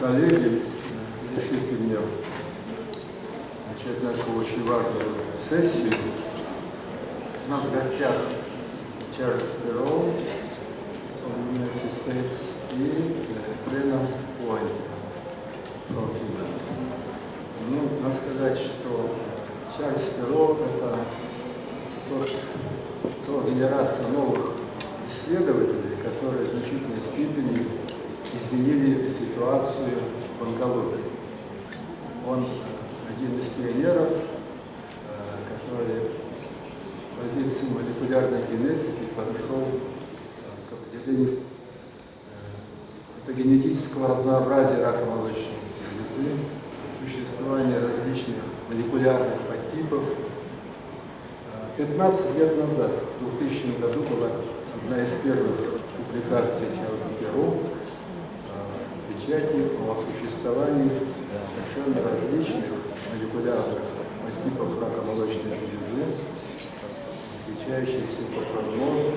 коллеги, разрешите мне начать нашу очень важную сессию. У нас в гостях Перou, United States и p.1. Ну, надо сказать, что Перou – это та генерация новых исследователей, которые в значительной степени изменили ситуацию в онкологии. Он один из пионеров, который в позиции молекулярной генетики подошел к определению генетического разнообразия рака молочной железы, существования различных молекулярных подтипов. 15 лет назад, в 2000 году, была одна из первых публикаций Перou в печати о существовании совершенно различных молекулярных подтипов рака молочной железы, отличающихся по прогнозу,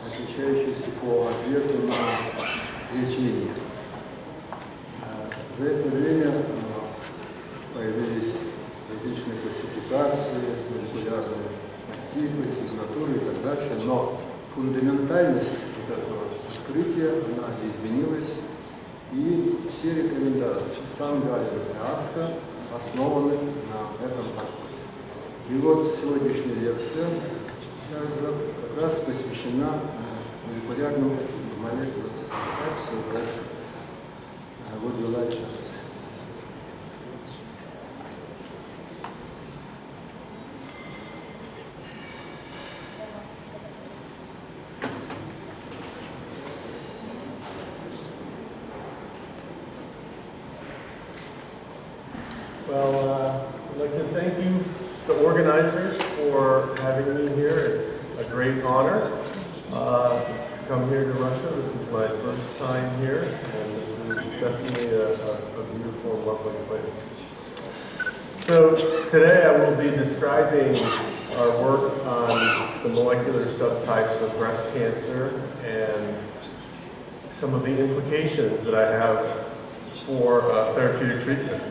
отличающихся по ответу на лечение. За это время появились различные классификации, молекулярные подтипы, сигнатуры и так дальше, но фундаментальность этого открытия, она изменилась, и все рекомендации Сангали и Аска основаны на этом подходе. И вот сегодняшняя лекция как раз посвящена молекулярному молекулярному. Would you like to? Well, I'd like to thank you, the organizers, for having me here. It's a great honor to come here to Russia. This is my first time here, and this is definitely a beautiful and lovely place. So today I will be describing our work on the molecular subtypes of breast cancer and some of the implications that I have for therapeutic treatment.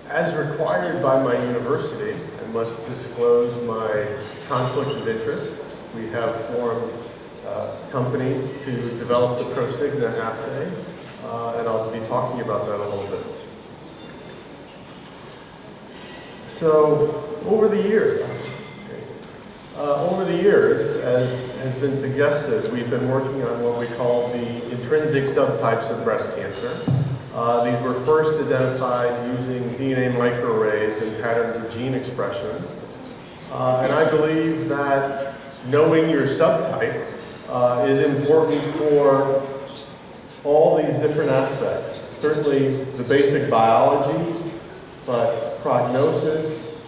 As required by my university, I must disclose my conflict of interest. We have formed companies to develop the Prosigna assay, and I'll be talking about that a little bit. So, over the years, as has been suggested, we've been working on what we call the intrinsic subtypes of breast cancer. These were first identified using DNA microarrays and patterns of gene expression. And I believe that knowing your subtype is important for all these different aspects. Certainly the basic biology, but prognosis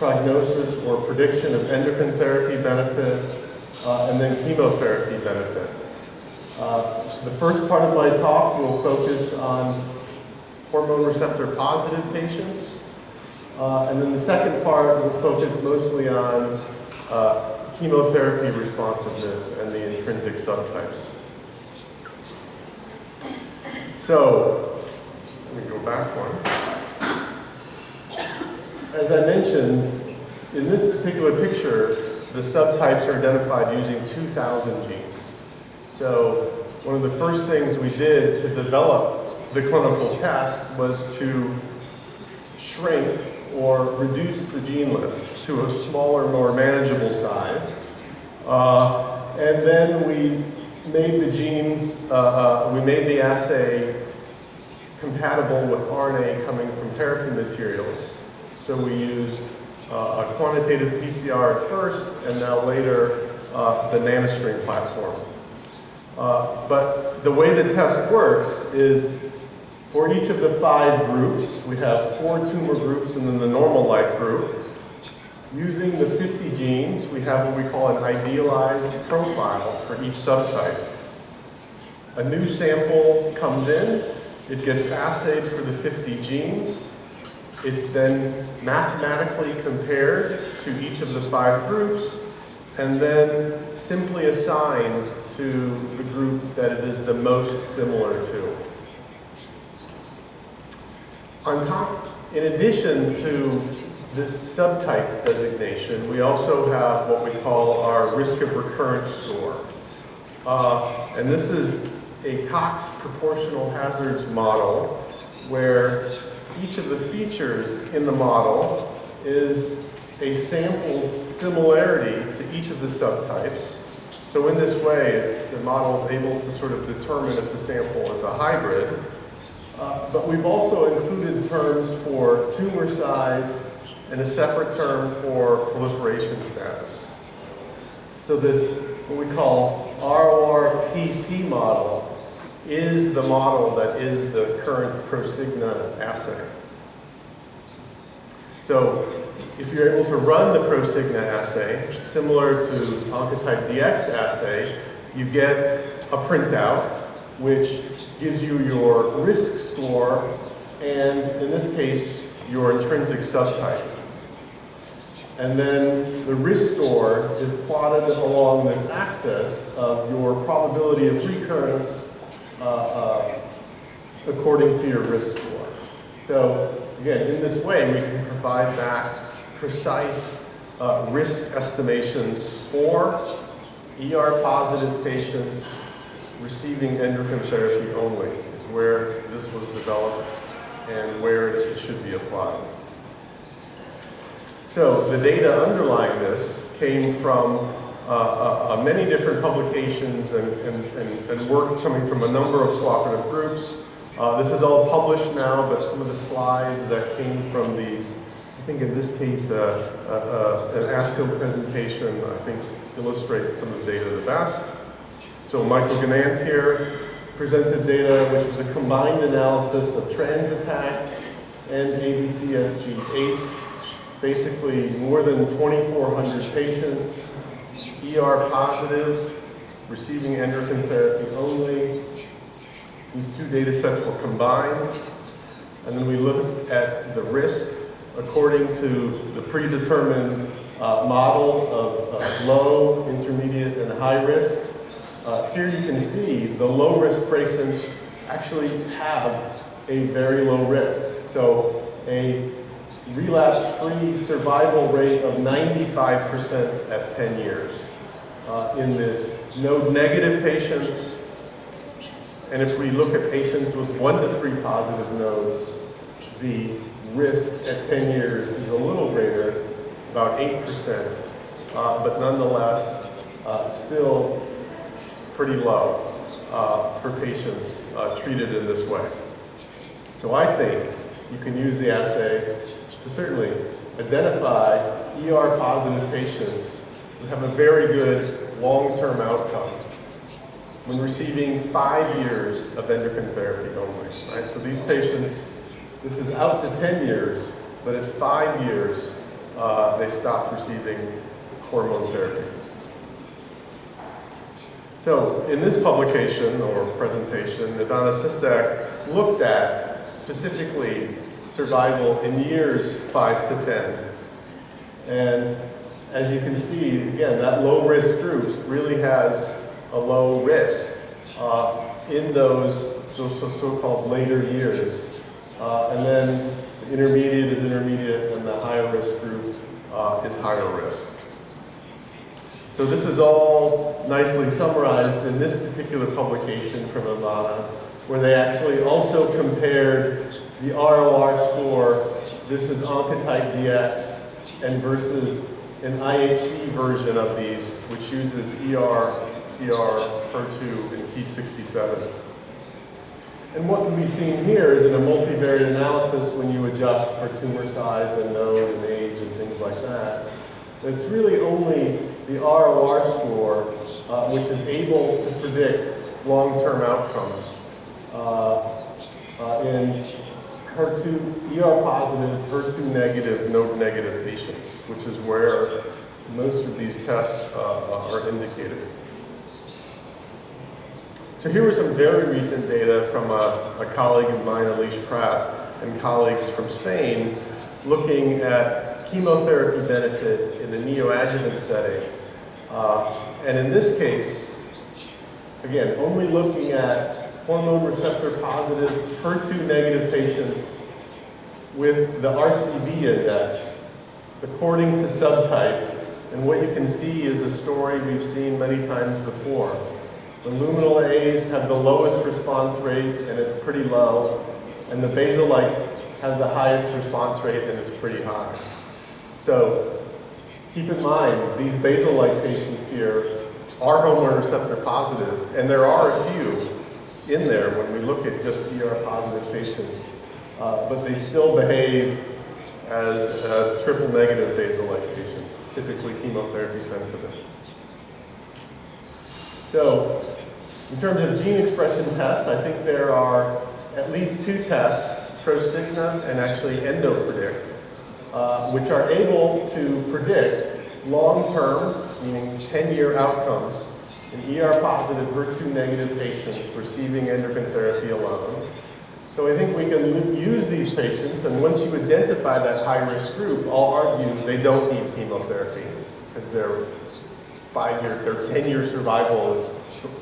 or prediction of endocrine therapy benefit, and then chemotherapy benefit. The first part of my talk will focus on hormone receptor positive patients, and then the second part will focus mostly on chemotherapy responsiveness and the intrinsic subtypes. So, let me go back one. As I mentioned, in this particular picture, the subtypes are identified using 2,000 genes. So, one of the first things we did to develop the clinical test was to shrink or reduce the gene list to a smaller, more manageable size. And then we made the genes, we made the assay compatible with RNA coming from paraffin materials. So we used a quantitative PCR at first, and now later the NanoString platform. But the way the test works is for each of the 5 groups, we have 4 tumor groups and then the normal-like group. Using the 50 genes, we have what we call an idealized profile for each subtype. A new sample comes in, it gets assayed for the 50 genes. It's then mathematically compared to each of the 5 groups, and then simply assigned to the group that it is the most similar to. On top, in addition to the subtype designation, we also have what we call our risk of recurrence score. And this is a Cox proportional hazards model where each of the features in the model is a sample's similarity to each of the subtypes. So in this way, the model is able to sort of determine if the sample is a hybrid. But we've also included terms for tumor size and a separate term for proliferation status. So this, what we call ROR-PT model, is the model that is the current Prosigna assay. So if you're able to run the Prosigna assay, similar to Oncotype DX assay, you get a printout which gives you your risk score and, in this case, your intrinsic subtype. And then the risk score is plotted along this axis of your probability of recurrence according to your risk score. So again, in this way, we can provide back precise risk estimations for ER-positive patients receiving endocrine therapy only, is where this was developed and where it should be applied. So the data underlying this came from many different publications and work coming from a number of cooperative groups. This is all published now, but some of the slides that came from these, I think in this case, an ASCO presentation, I think illustrates some of the data the best. So Michael Ganant here presented data which was a combined analysis of TransAttack and ABCSG8, basically more than 2,400 patients, ER positive, receiving endocrine therapy only. These two data sets were combined, and then we looked at the risk according to the predetermined model of low, intermediate, and high risk. Here you can see the low risk patients actually have a very low risk. So a relapse-free survival rate of 95% at 10 years in this node-negative patients. And if we look at patients with 1 to 3 positive nodes, the risk at 10 years is a little greater, about 8%, but nonetheless still pretty low for patients treated in this way. So I think you can use the assay to certainly identify ER-positive patients who have a very good long-term outcome when receiving 5 years of endocrine therapy only, right? So these patients, this is out to 10 years, but at 5 years, they stopped receiving hormone therapy. So in this publication or presentation, Ivana Sistak looked at specifically survival in years 5 to 10. And as you can see, again, that low-risk group really has a low risk in those so-called later years. And then the intermediate is intermediate, and the higher risk group is higher risk. So this is all nicely summarized in this particular publication from Ivana, where they actually also compared the ROR score, this is Oncotype DX, and versus an IHC version of these, which uses ER, HER2, and P67. And what can be seen here is in a multivariate analysis when you adjust for tumor size and node and age and things like that, it's really only the ROR score which is able to predict long-term outcomes in HER2, ER-positive, HER2-negative, node-negative patients, which is where most of these tests are indicated. So here was some very recent data from a colleague of mine, Elise Pratt, and colleagues from Spain, looking at chemotherapy benefit in the neoadjuvant setting. And in this case, again, only looking at hormone receptor positive, HER2 negative patients with the RCB index according to subtype. And what you can see is a story we've seen many times before. The luminal A's have the lowest response rate, and it's pretty low. And the basal-like has the highest response rate, and it's pretty high. So keep in mind, these basal-like patients here are hormone receptor positive, and there are a few in there when we look at just ER-positive patients, but they still behave as triple-negative basal-like patients, typically chemotherapy sensitive. So, in terms of gene expression tests, I think there are at least 2 tests, Prosigna and actually EndoPredict, which are able to predict long-term, meaning 10-year outcomes in ER-positive, HER2-negative patients receiving endocrine therapy alone. So I think we can use these patients, and once you identify that high-risk group, I'll argue they don't need chemotherapy because their 10-year survival is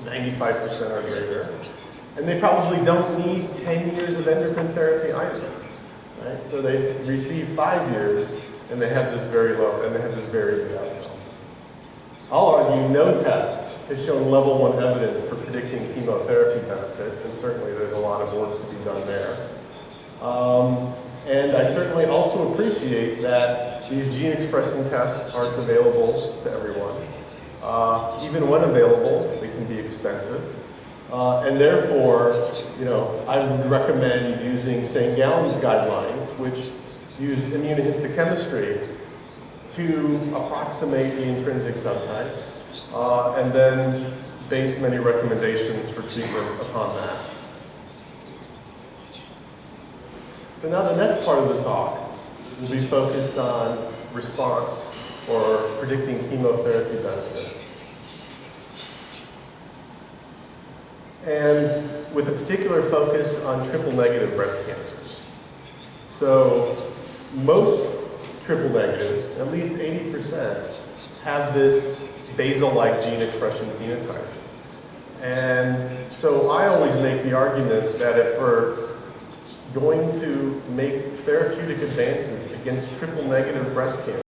95% or greater. And they probably don't need 10 years of endocrine therapy either. Right? So they receive 5 years, and they have this very low, and they have this very good outcome. I'll argue no test has shown level 1 evidence for predicting chemotherapy benefit, and certainly there's a lot of work to be done there. And I certainly also appreciate that these gene expression tests aren't available to everyone. Even when available, they can be expensive. And therefore, I would recommend using St. Gallen's guidelines, which use immunohistochemistry to approximate the intrinsic subtypes, and then base many recommendations for treatment upon that. So now the next part of the talk will be focused on response or predicting chemotherapy benefit. And with a particular focus on triple-negative breast cancers. So most triple negatives, at least 80%, have this basal-like gene expression phenotype. And so I always make the argument that if we're going to make therapeutic advances against triple-negative breast cancer,